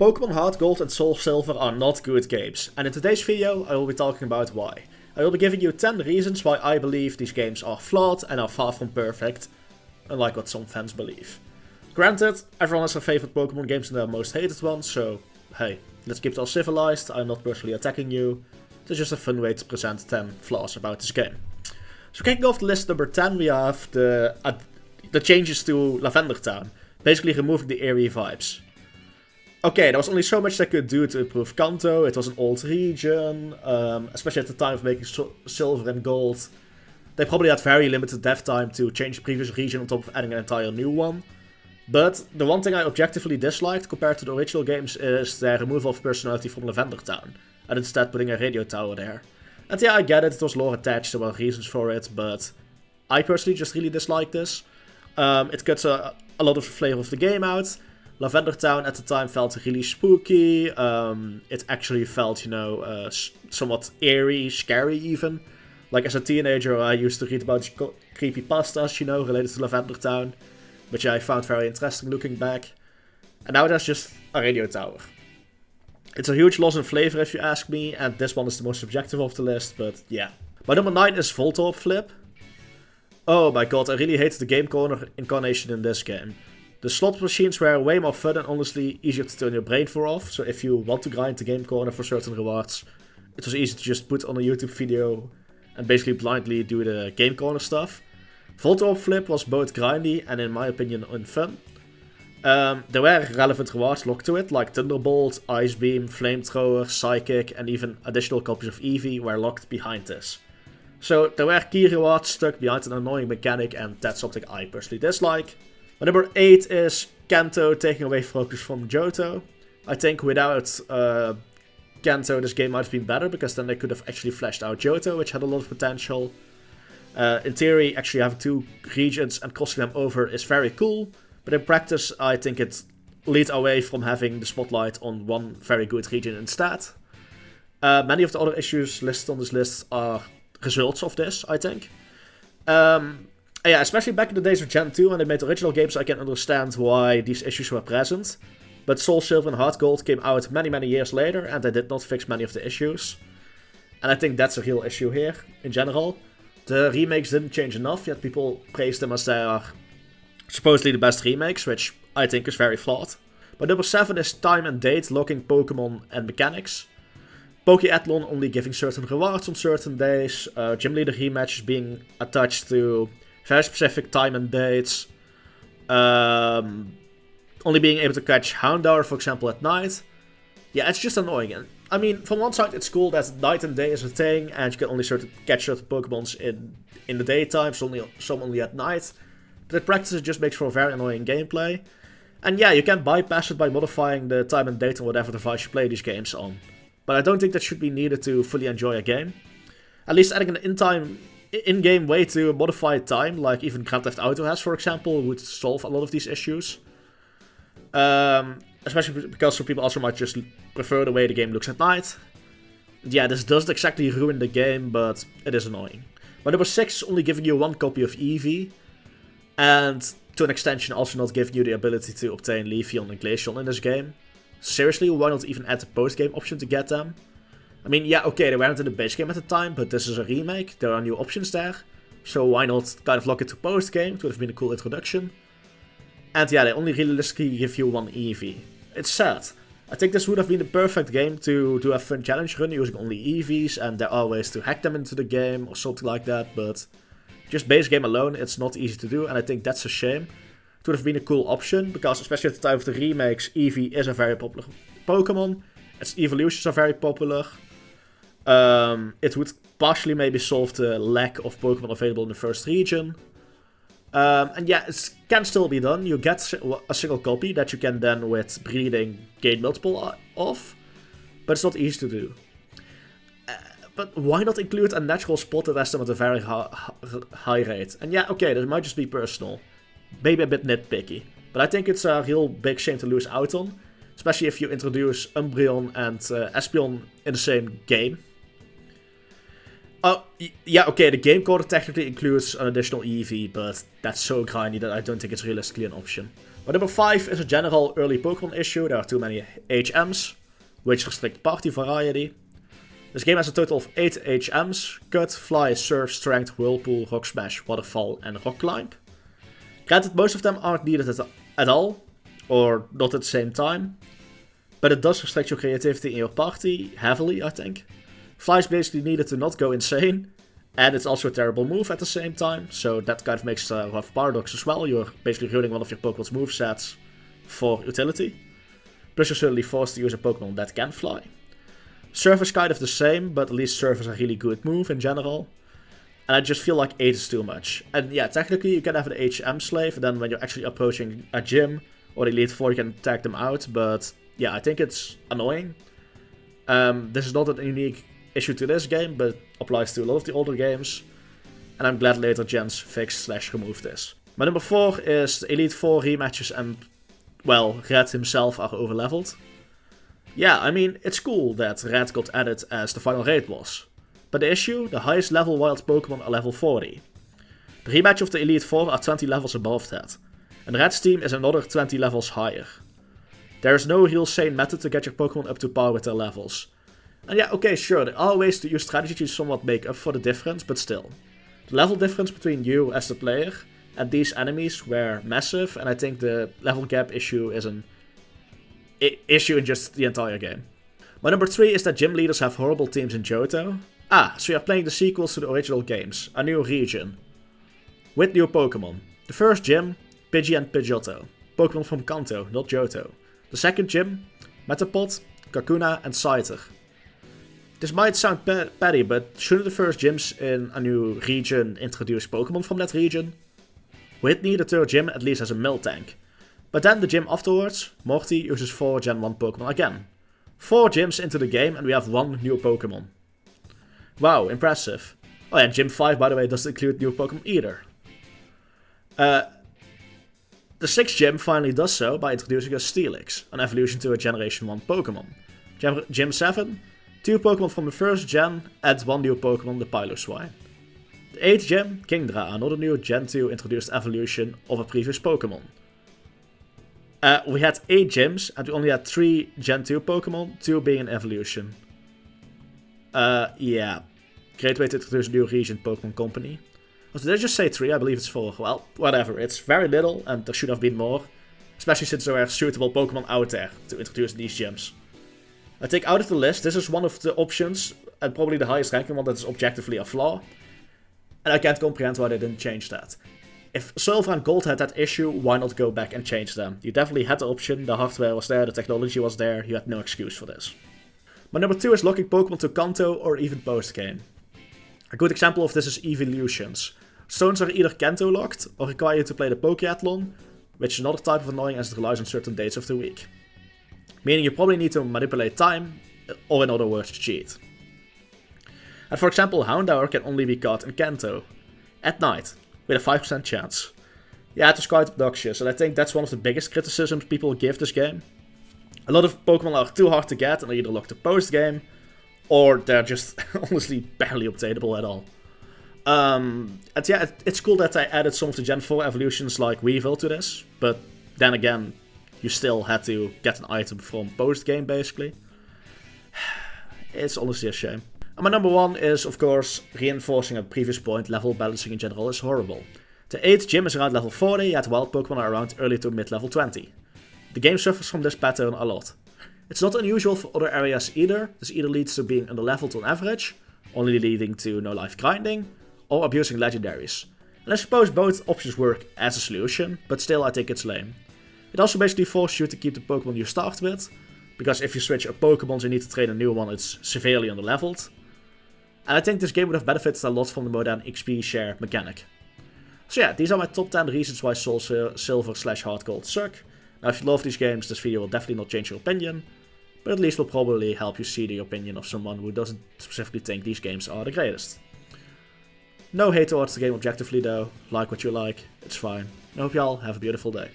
Pokemon HeartGold and SoulSilver are not good games, and in today's video I will be talking about why. I will be giving you 10 reasons why I believe these games are flawed and are far from perfect, unlike what some fans believe. Granted, everyone has their favorite Pokemon games and their most hated ones, so hey, let's keep it all civilized. I'm not personally attacking you. It's just a fun way to present 10 flaws about this game. So kicking off the list number 10, we have the changes to Lavender Town, basically removing the eerie vibes. Okay, there was only so much they could do to improve Kanto. It was an old region, especially at the time of making Silver and Gold. They probably had very limited dev time to change the previous region on top of adding an entire new one. But the one thing I objectively disliked compared to the original games is their removal of personality from Lavender Town, and instead putting a radio tower there. And yeah, I get it was lore attached, there were reasons for it, but I personally just really dislike this. It cuts a lot of the flavor of the game out. Lavender Town at the time felt really spooky. It actually felt, somewhat eerie, scary even. Like as a teenager, I used to read about creepypastas, related to Lavender Town, which I found very interesting looking back. And now there's just a radio tower. It's a huge loss in flavor if you ask me, and this one is the most subjective of the list, but yeah. My number 9 is Voltorb Flip. Oh my god, I really hate the game corner incarnation in this game. The slot machines were way more fun and honestly easier to turn your brain for off, so if you want to grind the game corner for certain rewards, it was easy to just put on a YouTube video and basically blindly do the game corner stuff. Voltorb Flip was both grindy and in my opinion unfun. There were relevant rewards locked to it, like Thunderbolt, Ice Beam, Flamethrower, Psychic, and even additional copies of Eevee were locked behind this. So there were key rewards stuck behind an annoying mechanic, and that's something I personally dislike. My number 8 is Kanto taking away focus from Johto. I think without Kanto this game might have been better, because then they could have actually fleshed out Johto, which had a lot of potential. In theory, actually having 2 regions and crossing them over is very cool, but in practice I think it leads away from having the spotlight on one very good region instead. Many of the other issues listed on this list are results of this, I think. Yeah, especially back in the days of Gen 2 when they made original games, I can understand why these issues were present. But SoulSilver and HeartGold came out many years later, and they did not fix many of the issues. And I think that's a real issue here, in general. The remakes didn't change enough, yet people praised them as they are supposedly the best remakes, which I think is very flawed. But number 7 is time and date locking Pokemon and mechanics. Pokeathlon only giving certain rewards on certain days, gym leader rematches being attached to very specific time and dates. Only being able to catch Houndour, for example, at night. Yeah, it's just annoying. And I mean, from one side it's cool that night and day is a thing, and you can only catch certain Pokemons in the daytime, some only at night. But in practice it just makes for a very annoying gameplay. And yeah, you can bypass it by modifying the time and date on whatever device you play these games on. But I don't think that should be needed to fully enjoy a game. At least adding an in-game way to modify time, like even Grand Theft Auto has, for example, would solve a lot of these issues. Especially because some people also might just prefer the way the game looks at night. Yeah, this doesn't exactly ruin the game, but it is annoying. My number 6 is only giving you 1 copy of Eevee, and to an extension also not giving you the ability to obtain Leafeon and Glaceon in this game. Seriously, why not even add the post-game option to get them? I mean, yeah, okay, they weren't in the base game at the time, but this is a remake, there are new options there. So why not kind of lock it to post-game? It would have been a cool introduction. And yeah, they only realistically give you 1 Eevee. It's sad. I think this would have been the perfect game to do a fun challenge run using only Eevees, and there are ways to hack them into the game or something like that, but just base game alone, it's not easy to do, and I think that's a shame. It would have been a cool option, because especially at the time of the remakes, Eevee is a very popular Pokemon. Its evolutions are very popular. It would partially maybe solve the lack of Pokemon available in the first region. And yeah, it can still be done. You get a single copy that you can then, with breeding, gain multiple of. But it's not easy to do. But why not include a natural spot that has them at a very high rate? And yeah, okay, this might just be personal. Maybe a bit nitpicky. But I think it's a real big shame to lose out on. Especially if you introduce Umbreon and Espeon in the same game. Yeah, okay, the game code technically includes an additional Eevee, but that's so grindy that I don't think it's realistically an option. My number 5 is a general early Pokemon issue. There are too many HMs, which restrict party variety. This game has a total of 8 HMs: Cut, Fly, Surf, Strength, Whirlpool, Rock Smash, Waterfall and Rock Climb. Granted, most of them aren't needed at all, or not at the same time, but it does restrict your creativity in your party heavily, I think. Fly is basically needed to not go insane, and it's also a terrible move at the same time, so that kind of makes a rough paradox as well. You're basically ruining one of your Pokemon's movesets for utility. Plus you're certainly forced to use a Pokemon that can fly. Surf is kind of the same, but at least Surf is a really good move in general. And I just feel like 8 is too much. And yeah, technically you can have an HM slave, and then when you're actually approaching a gym or the Elite Four, you can tag them out. But yeah, I think it's annoying. This is not a unique issue to this game, but applies to a lot of the older games. And I'm glad later gens fixed/removed this. My number 4 is the Elite Four rematches and, well, Red himself are overleveled. Yeah, I mean, it's cool that Red got added as the final raid boss. But the issue, the highest level wild Pokemon are level 40. The rematch of the Elite Four are 20 levels above that. And Red's team is another 20 levels higher. There is no real sane method to get your Pokemon up to par with their levels. And yeah, okay, sure, there are ways to use strategy to somewhat make up for the difference, but still. The level difference between you as the player and these enemies were massive, and I think the level gap issue is an issue in just the entire game. My number 3 is that gym leaders have horrible teams in Johto. Ah, so you're playing the sequels to the original games, a new region, with new Pokemon. The first gym, Pidgey and Pidgeotto, Pokemon from Kanto, not Johto. The second gym, Metapod, Kakuna and Scyther. This might sound petty, but shouldn't the first gyms in a new region introduce Pokemon from that region? Whitney, the third gym, at least has a Miltank. But then the gym afterwards, Morty uses 4 Gen 1 Pokemon again. 4 gyms into the game and we have 1 new Pokemon. Wow, impressive. Oh yeah, Gym 5, by the way, doesn't include new Pokemon either. The 6th gym finally does so by introducing a Steelix, an evolution to a Generation 1 Pokemon. Gym 7, 2 Pokemon from the first gen, and 1 new Pokemon, the Piloswine. The 8th gym, Kingdra, another new Gen 2 introduced evolution of a previous Pokemon. We had 8 gyms, and we only had 3 Gen 2 Pokemon, 2 being an evolution. Yeah. Great way to introduce a new region Pokemon Company. Or did I just say 3? I believe it's 4. Well, whatever. It's very little, and there should have been more. Especially since there were suitable Pokemon out there to introduce these gyms. I think out of the list, this is one of the options, and probably the highest ranking one that is objectively a flaw. And I can't comprehend why they didn't change that. If Silver and Gold had that issue, why not go back and change them? You definitely had the option, the hardware was there, the technology was there, you had no excuse for this. My number 2 is locking Pokemon to Kanto or even post-game. A good example of this is Evolutions. Stones are either Kanto locked or require you to play the Pokéathlon, which is another type of annoying as it relies on certain days of the week. Meaning you probably need to manipulate time, or in other words, cheat. And for example, Houndour can only be caught in Kanto, at night, with a 5% chance. Yeah, it was quite obnoxious, and I think that's one of the biggest criticisms people give this game. A lot of Pokemon are too hard to get and are either locked to post-game, or they're just honestly barely obtainable at all. And yeah, it's cool that I added some of the Gen 4 evolutions like Weevil to this, but then again, you still had to get an item from post-game basically. It's honestly a shame. And my number 1 is, of course, reinforcing a previous point, level balancing in general is horrible. The 8th gym is around level 40, yet wild Pokemon are around early to mid-level 20. The game suffers from this pattern a lot. It's not unusual for other areas either. This either leads to being underleveled on average, only leading to no life grinding, or abusing legendaries. And I suppose both options work as a solution, but still I think it's lame. It also basically forces you to keep the Pokemon you start with, because if you switch up Pokemon and you need to train a new one, it's severely underleveled. And I think this game would have benefited a lot from the modern XP share mechanic. So yeah, these are my top 10 reasons why SoulSilver/HeartGold suck. Now if you love these games, this video will definitely not change your opinion, but at least will probably help you see the opinion of someone who doesn't specifically think these games are the greatest. No hate towards the game objectively though, like what you like, it's fine. I hope y'all have a beautiful day.